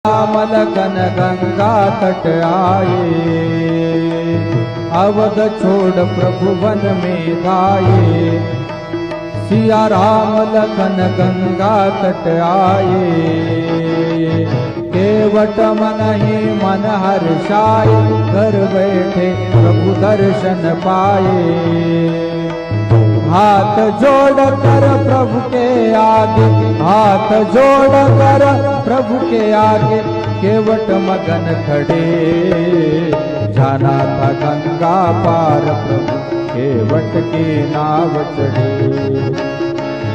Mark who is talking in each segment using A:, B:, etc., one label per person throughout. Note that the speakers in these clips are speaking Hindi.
A: मलकन गंगा तट आए, अवध छोड़ प्रभु वन में गाए। सिया राम लखन गंगा तट आए, केवट मन ही मन हर्षाए। घर बैठे प्रभु दर्शन पाए। हाथ जोड़ कर प्रभु के आगे, हाथ जोड़ कर प्रभु के आगे, केवट मगन खड़े। जाना था गंगा पार प्रभु केवट की नाव चढ़े।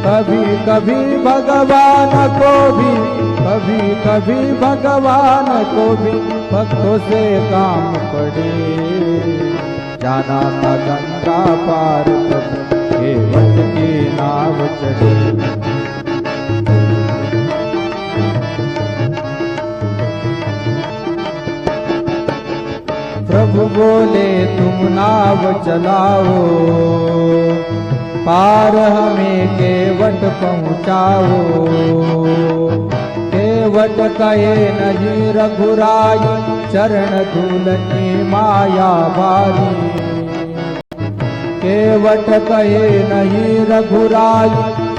A: कभी कभी भगवान को भी, कभी कभी भगवान को भी भक्तों से काम पड़े। जाना था गंगा पार प्रभु केवट की नाव चढ़े। प्रभु बोले तुम नाव चलाओ, पार हमें केवट पहुँचाओ। केवट कहे नहीं रघुराई, चरण धूल की माया बारी। केवट कहे नहीं रघुराई,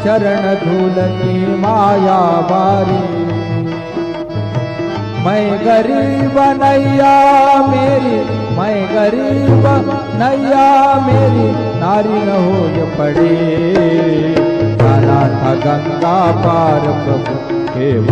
A: चरण धूल की माया बारी। मैं गरीब नैया मेरी, मैं गरीब नैया मेरी, नारी न हो पड़े। जाना था गंगा पार प्रभु केवट